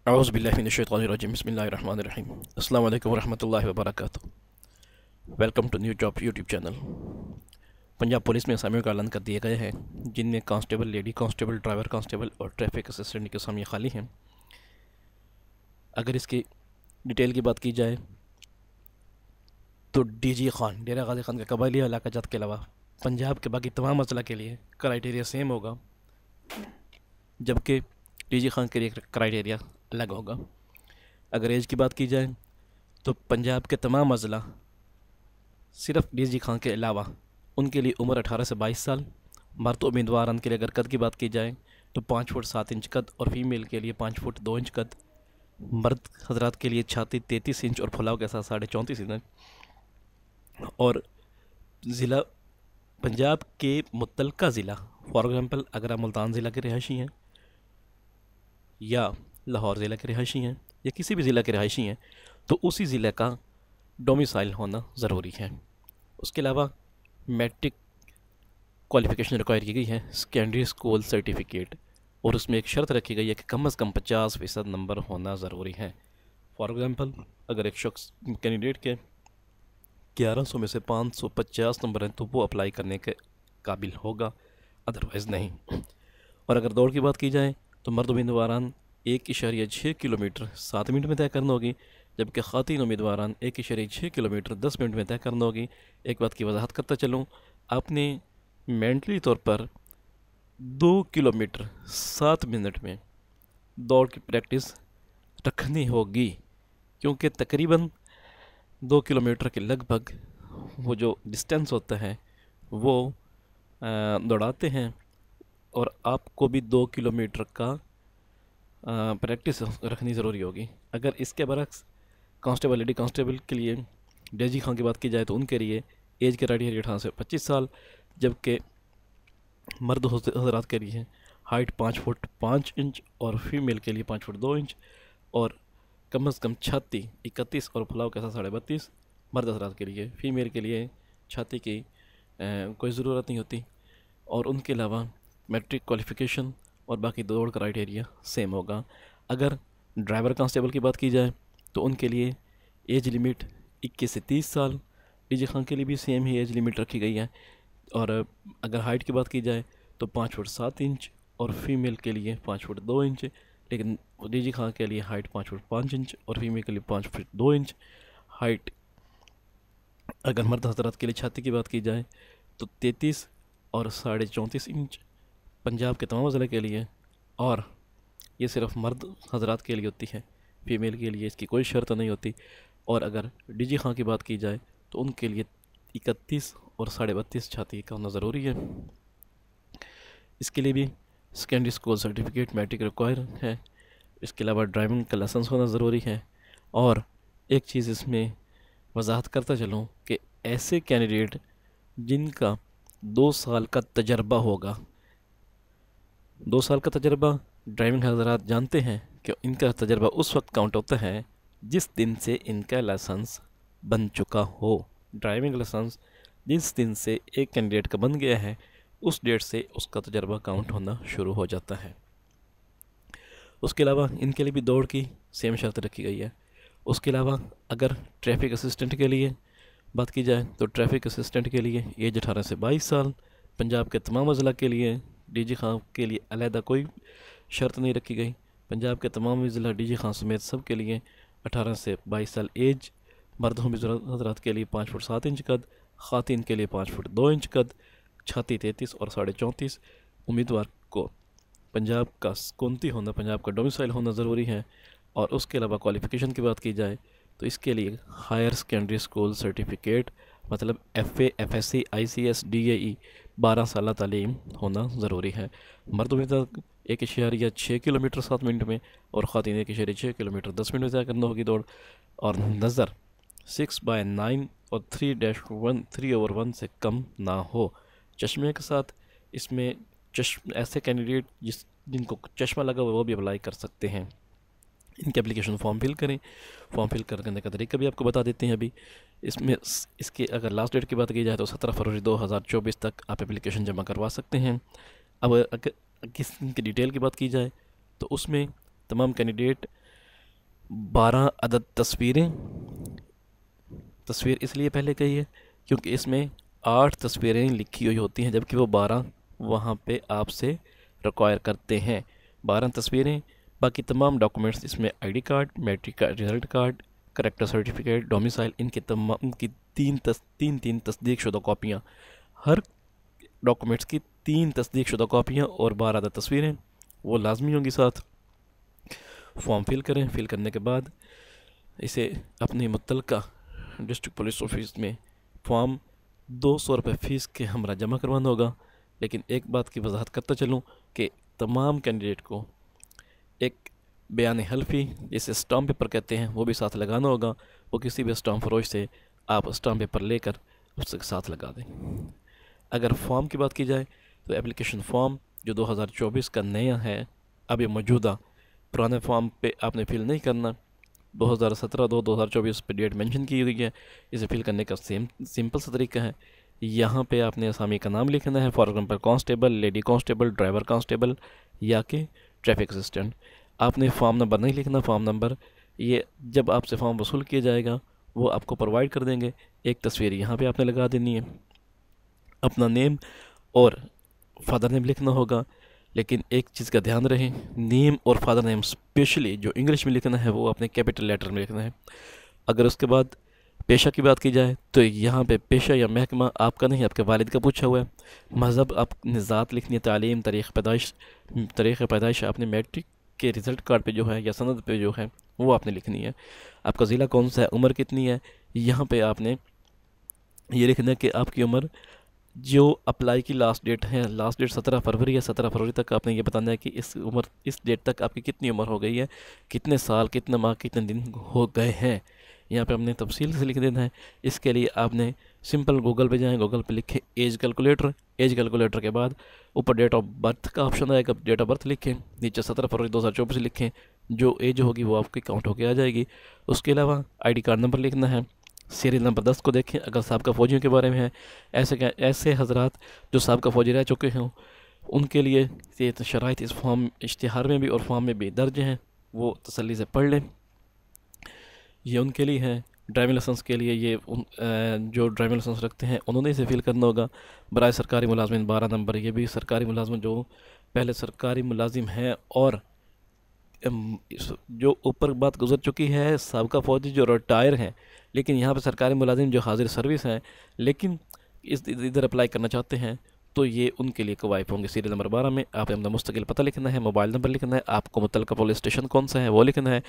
औज़ु बिल्लाहि मिनश्शैतानिर्रजीम बिस्मिल्लाहिर्रहमानिर्रहीम अस्सलामु अलैकुम वरहमतुल्लाहि वबरकातुहू। Welcome to new job YouTube channel. Punjab police में असामियों का ऐलान कर दिए गए हैं, जिनमें constable, lady constable, driver constable और ट्रैफिक असिस्टेंट की असामियाँ खाली हैं। अगर इसकी डिटेल की बात की जाए तो डीजी खान, डेरा गाजी खान का कबायली इलाका जात के अलावा पंजाब के बाकी तमाम अजला के लिए क्राइटेरिया सेम होगा, जबकि डीजी खान के लिए क्राइटेरिया अलग होगा। अगर एज की बात की जाए तो पंजाब के तमाम अजला सिर्फ डीजी खान के अलावा उनके लिए उम्र 18 से 22 साल। मर्द उम्मीदवार के लिए अगर कद की बात की जाए तो 5 फुट 7 इंच कद और फीमेल के लिए 5 फुट 2 इंच कद। मर्द हजरात के लिए छाती 33 इंच और फुलाव के साथ 34.5 इंच। और ज़िला पंजाब के मुतलका ज़िला, फॉर एग्ज़ाम्पल अगर आप मुल्तान ज़िला के रिहायशी हैं या लाहौर ज़िला के रिहायशी हैं या किसी भी ज़िला के रिहायशी हैं तो उसी ज़िले का डोमिसाइल होना ज़रूरी है। उसके अलावा मैट्रिक क्वालिफ़िकेशन रिक्वायर की गई है, सेकेंडरी स्कूल सर्टिफिकेट, और उसमें एक शर्त रखी गई है कि कम से कम 50% नंबर होना ज़रूरी है। फॉर एग्ज़ाम्पल अगर एक शख्स कैंडिडेट के 1100 में से 550 नंबर हैं तो वो अप्लाई करने के काबिल होगा, अदरवाइज़ नहीं। और अगर दौड़ की बात की जाए तो मर्द उम्मीदवारान 1.6 किलोमीटर 7 मिनट में तय करना होगी, जबकि ख़ातीन उम्मीदवारान 1.6 किलोमीटर 10 मिनट में तय करना होगी। एक बात की वजाहत करता चलूँ, आपने मेंटली तौर पर 2 किलोमीटर 7 मिनट में दौड़ की प्रैक्टिस रखनी होगी, क्योंकि तकरीबन 2 किलोमीटर के लगभग वो जो डिस्टेंस होता है वो दौड़ाते हैं, और आपको भी 2 किलोमीटर का प्रैक्टिस रखनी ज़रूरी होगी। अगर इसके बरक्स कांस्टेबल, लेडी कांस्टेबल के लिए डीजी खान की बात की जाए तो उनके लिए एज के क्राइटेरिया 18 से 25 साल, जबकि मर्द हजरात के लिए हाइट 5 फुट 5 इंच और फीमेल के लिए 5 फुट 2 इंच, और कम से कम छाती 31 और फुलाव के साथ 32.5 मर्द हजरात के लिए। फ़ीमेल के लिए छाती की कोई ज़रूरत नहीं होती। और उनके अलावा मैट्रिक क्वालिफ़िकेशन और बाकी दौड़ क्राइटेरिया सेम होगा। अगर ड्राइवर कांस्टेबल की बात की जाए तो उनके लिए एज लिमिट 21 से 30 साल, डीजी खान के लिए भी सेम ही एज लिमिट रखी गई है। और अगर हाइट की बात की जाए तो 5 फुट 7 इंच और फीमेल के लिए 5 फुट 2 इंच, लेकिन डीजी खान के लिए हाइट 5 फुट 5 इंच और फीमेल के लिए 5 फुट 2 इंच हाइट। अगर मर्द हजरात के लिए छाती की बात की जाए तो 33 और 34.5 इंच पंजाब के तमाम ज़िले के लिए, और ये सिर्फ मर्द हजरात के लिए होती है, फ़ीमेल के लिए इसकी कोई शर्त नहीं होती। और अगर डीजी खां की बात की जाए तो उनके लिए 31 और 32.5 छाती का होना ज़रूरी है। इसके लिए भी secondary school certificate matric require है। इसके अलावा ड्राइविंग का लाइसेंस होना ज़रूरी है। और एक चीज़ इसमें वजाहत करता चलूँ कि ऐसे कैंडिडेट जिनका 2 साल का तजर्बा होगा, 2 साल का तजर्बा ड्राइविंग हजरात जानते हैं कि इनका तजर्बा उस वक्त काउंट होता है जिस दिन से इनका लाइसेंस बन चुका हो। ड्राइविंग लाइसेंस जिस दिन से एक कैंडिडेट का बन गया है उस डेट से उसका तजर्बा काउंट होना शुरू हो जाता है। उसके अलावा इनके लिए भी दौड़ की सेम शर्त रखी गई है। उसके अलावा अगर ट्रैफिक असिस्टेंट के लिए बात की जाए तो ट्रैफिक असिस्टेंट के लिए एज 18 से 22 साल। पंजाब के तमाम अजला के लिए डीजी खां के लिए अलहदा कोई शर्त नहीं रखी गई। पंजाब के तमाम ज़िला डीजी खां समेत सब के लिए 18 से 22 साल एज। मर्द हजरात के लिए 5 फुट 7 इंच कद, ख़ातीन के लिए 5 फुट 2 इंच कद, छाती 33 और 34.5। उम्मीदवार को पंजाब का सुकूनती होना, पंजाब का डोमिसाइल होना ज़रूरी है। और उसके अलावा क्वालिफ़िकेशन की बात की जाए तो इसके लिए हायर सेकेंडरी स्कूल सर्टिफिकेट, मतलब FA, FSC, ICS, DAE 12 साल तालीम होना ज़रूरी है। मर्द उम्मीदवार 1.6 किलोमीटर 7 मिनट में और ख़ातीन 1.6 किलोमीटर 10 मिनट में तय करना होगी दौड़। और नज़र 6/9 और 3/1 से कम ना हो। चश्मे के साथ इसमें ऐसे कैंडिडेट जिनको चश्मा लगा हुआ वो भी अप्लाई कर सकते हैं। इनके एप्लीकेशन फॉर्म फिल करें। फॉर्म फिल करने का तरीका भी आपको बता देते हैं अभी। इसमें इसके अगर लास्ट डेट की बात की जाए तो 17 फरवरी 2024 तक आप एप्लीकेशन जमा करवा सकते हैं। अब अगर किस की डिटेल की बात की जाए तो उसमें तमाम कैंडिडेट 12 अदद तस्वीरें। तस्वीर इसलिए पहले कही है क्योंकि इसमें 8 तस्वीरें लिखी हुई होती हैं, जबकि वो 12 वहाँ पे आपसे रिक्वायर करते हैं। 12 तस्वीरें। बाकी तमाम डॉक्यूमेंट्स इसमें ID card, matric card, result card, character certificate, domicile, इनके तमाम की तीन तस्दीक शुदा कॉपियाँ, हर डॉक्यूमेंट्स की 3 तस्दीक शुदा कॉपियाँ और 12 अदद तस्वीरें वो लाजमी होंगी साथ। फॉर्म फिल करें। फिल करने के बाद इसे अपनी मुतल्लिका डिस्ट्रिक्ट पुलिस ऑफिस में फॉर्म 200 रुपये फ़ीस के हमरा जमा करवाना होगा। लेकिन एक बात की वजाहत करता चलूँ कि तमाम कैंडिडेट को एक बयान हल्फी, जिसे स्टाम्प पेपर कहते हैं, वो भी साथ लगाना होगा। वो किसी भी स्टाम्प फरोश से आप स्टाम्प पेपर लेकर उसके साथ लगा दें। अगर फॉर्म की बात की जाए तो एप्लीकेशन फ़ॉर्म जो 2024 का नया है, अभी मौजूदा पुराने फॉर्म पे आपने फिल नहीं करना। 2017-2024 पे डेट मेंशन की हुई है। इसे फिल करने का सिंपल सा तरीका है। यहाँ पे आपने असामी का नाम लिखना है, for example constable, lady constable, driver constable या कि ट्रैफिक असिस्टेंट। आपने फॉर्म नंबर नहीं लिखना। फॉर्म नंबर ये जब आपसे फॉर्म वसूल किया जाएगा वो आपको प्रोवाइड कर देंगे। एक तस्वीर यहाँ पे आपने लगा देनी है। अपना नेम और फादर नेम लिखना होगा। लेकिन एक चीज़ का ध्यान रहे, नेम और फादर नेम स्पेशली जो इंग्लिश में लिखना है वो अपने कैपिटल लेटर में लिखना है। अगर उसके बाद पेशा की बात की जाए तो यहाँ पे पेशा या महकमा आपका नहीं, आपके वालिद का पूछा हुआ है। मज़हब आपने ज़ात लिखनी है। तालीम, तारीख़ पैदाइश आपने मैट्रिक के रिज़ल्ट कार्ड पे जो है या सनद पे जो है वो आपने लिखनी है। आपका ज़िला कौन सा है, उम्र कितनी है, यहाँ पे आपने ये लिखना है कि आपकी उम्र जो अप्लाई की लास्ट डेट है, लास्ट डेट 17 फरवरी है। 17 फरवरी तक आपने ये बताना है कि इस उम्र, इस डेट तक आपकी कितनी उम्र हो गई है, कितने साल, कितने माह, कितने दिन हो गए हैं। यहाँ पे हमने तफसील से लिख देना है। इसके लिए आपने सिंपल गूगल पे जाएँ, गूगल पे लिखें एज कैलकुलेटर। एज कैलकुलेटर के बाद ऊपर डेट ऑफ बर्थ का ऑप्शन आएगा, डेट ऑफ बर्थ लिखें, नीचे 17 फरवरी 2024 लिखें। जो एज होगी वो आपकी काउंट होकर आ जाएगी। उसके अलावा आईडी कार्ड नंबर लिखना है। सीरियल नंबर 10 को देखें अगर साहबका फ़ौजियों के बारे में है। ऐसे हजरात जो साहबका फ़ौजी रह चुके हों उनके लिए ये शराइत इस फॉर्म इश्तिहार में भी और फॉर्म में भी दर्ज हैं, वो तसल्ली से पढ़ लें। ये उनके लिए है। ड्राइविंग लाइसेंस के लिए ये जो ड्राइविंग लाइसेंस रखते हैं उन्होंने इसे फिल करना होगा। बराए सरकारी मुलाजमिन 12 नंबर, ये भी सरकारी मुलाजमिन जो पहले सरकारी मुलाजिम हैं और जो ऊपर बात गुजर चुकी है साबका फ़ौजी जो रिटायर हैं, लेकिन यहाँ पे सरकारी मुलाजिम जो हाजिर सर्विस हैं लेकिन इधर अप्लाई करना चाहते हैं, तो ये उनके लिए कवायद होंगे। सीरियल नंबर 12 में आपने अपना मुस्तकिल पता लिखना है, मोबाइल नंबर लिखना है, आपको मुतल्लिका पुलिस स्टेशन कौन सा है वो लिखना है,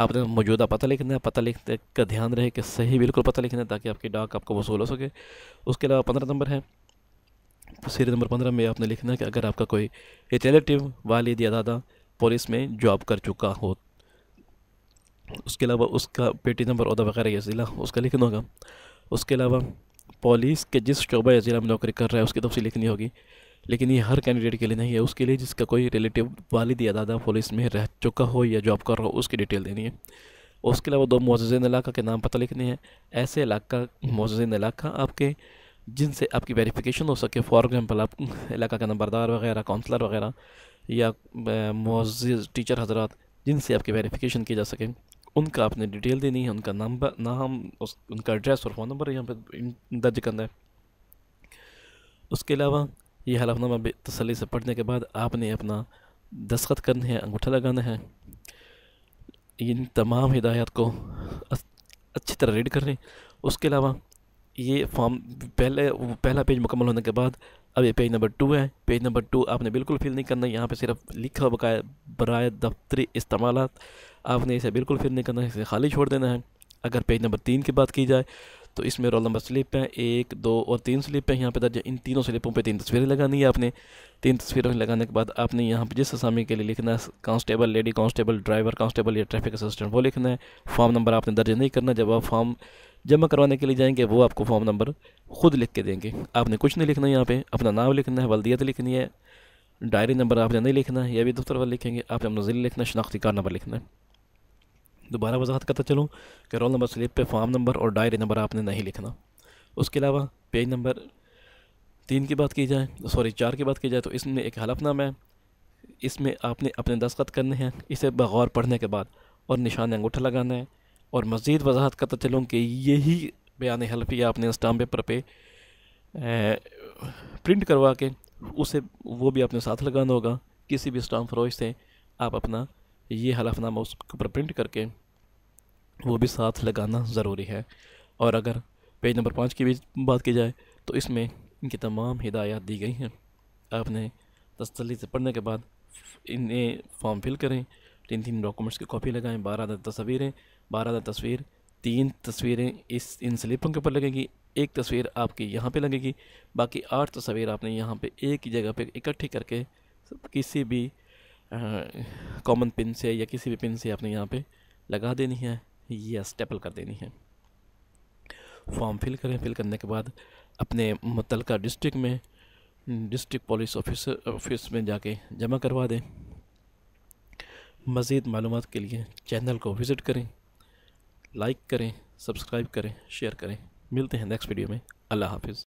आपने मौजूदा पता लिखना है। पता लिखने का ध्यान रहे कि सही बिल्कुल पता लिखना है ताकि आपकी डाक आपको वसूल हो सके। उसके अलावा 15 नंबर है। सीरियल नंबर 15 में आपने लिखना है कि अगर आपका कोई रिलेटिव, वालिद या दादा पुलिस में जॉब कर चुका हो। उसके अलावा उसका पेटी नंबर, ओहदा वगैरह या ज़िला उसका लिखना होगा। उसके अलावा पुलिस के जिस शोबा या ज़िला में नौकरी कर रहा है उसकी तफसील लिखनी होगी। लेकिन ये हर कैंडिडेट के लिए नहीं है, उसके लिए जिसका कोई रिलेटिव, वालिद या दादा पुलिस में रह चुका हो या जॉब कर रहा हो उसकी डिटेल देनी है। उसके अलावा 2 मुअज़्ज़िज़ीन इलाका के नाम पता लिखने हैं। ऐसे इलाका, मुअज़्ज़िज़ीन इलाका आपके जिनसे आपकी वेरिफिकेशन हो सके। फॉर एग्जांपल आप इलाका का नंबरदार वगैरह, काउंसलर वगैरह या मुअज़्ज़िज़ टीचर हजरात जिनसे आपकी वेरिफिकेशन की जा सके, उनका आपने डिटेल देनी है। उनका नंबर, नाम, उनका एड्रेस और फ़ोन नंबर यहाँ पे दर्ज करना है। उसके अलावा ये हलफनामा तसल्ली से पढ़ने के बाद आपने अपना दस्तखत करने हैं, अंगूठा लगाना है। इन तमाम हिदायत को अच्छी तरह रीड कर लें। उसके अलावा ये फॉर्म पहला पेज मुकम्मल होने के बाद अब ये पेज नंबर 2 है। पेज नंबर 2 आपने बिल्कुल फिल नहीं करना। यहाँ पे सिर्फ लिखा बकाया बराए दफ्तरी इस्तेमालात, आपने इसे बिल्कुल फिल नहीं करना है, इसे खाली छोड़ देना है। अगर पेज नंबर 3 की बात की जाए तो इसमें रोल नंबर स्लिप है, 1, 2 और 3 स्लिप है यहाँ पे दर्ज। इन तीनों स्लिपों पे 3 तस्वीरें लगानी है आपने। 3 तस्वीरें लगाने के बाद आपने यहाँ पे जिस असामी के लिए लिखना है, constable, lady constable, driver constable या ट्रैफिक असिस्टेंट, वो लिखना है। फॉर्म नंबर आपने दर्ज नहीं करना। जब आप फॉर्म जमा करवाने के लिए जाएंगे वो आपको फॉर्म नंबर खुद लिख के देंगे। आपने कुछ नहीं लिखना। यहाँ पे अपना नाम लिखना है, वल्दियत लिखनी है, डायरी नंबर आपने नहीं लिखना है, यह भी दफ्तर वाले लिखेंगे। आपने अपना ज़िला लिखना है, शनाख्ती कार्ड नंबर लिखना है। दोबारा वजाहत करता चलूँ कि रोल नंबर स्लिप पे फॉर्म नंबर और डायरी नंबर आपने नहीं लिखना। उसके अलावा पेज नंबर 3 की बात की जाए, 4 की बात की जाए तो इसमें एक हलफनामा है। इसमें आपने अपने दस्तखत करने हैं। इसे बगौर पढ़ने के बाद और निशान अंगूठा लगाना है। और मज़ीद वजाहत करता चलूँ कि यही बयान हल्फिया आपने स्टाम्प पेपर पे प्रिंट करवा के उसे वो भी आपने साथ लगाना होगा। किसी भी स्टाम्प फरोश से आप अपना ये हलफनामा उसके ऊपर प्रिंट करके वो भी साथ लगाना ज़रूरी है। और अगर पेज नंबर 5 की भी बात की जाए तो इसमें इनकी तमाम हिदायत दी गई हैं। आपने तसल्ली से पढ़ने के बाद इन्हें फॉर्म फिल करें, 3 डॉक्यूमेंट्स की कॉपी लगाएं, 12 तस्वीरें, 12 तस्वीर, 3 तस्वीरें इन स्लिपों के ऊपर लगेगी, 1 तस्वीर आपकी यहाँ पे लगेगी, बाकी 8 तस्वीर आपने यहाँ पे एक ही जगह पे इकट्ठी करके किसी भी कॉमन पिन से या किसी भी पिन से आपने यहाँ पे लगा देनी है या स्टेपल कर देनी है। फॉर्म फिल करें, फिल करने के बाद अपने मुतल्लिका डिस्ट्रिक्ट में डिस्ट्रिक्ट पुलिस ऑफिस में जाके जमा करवा दें। मज़ीद मालूमात के लिए चैनल को विज़िट करें, लाइक करें, सब्सक्राइब करें, शेयर करें। मिलते हैं नेक्स्ट वीडियो में। अल्लाह हाफिज़।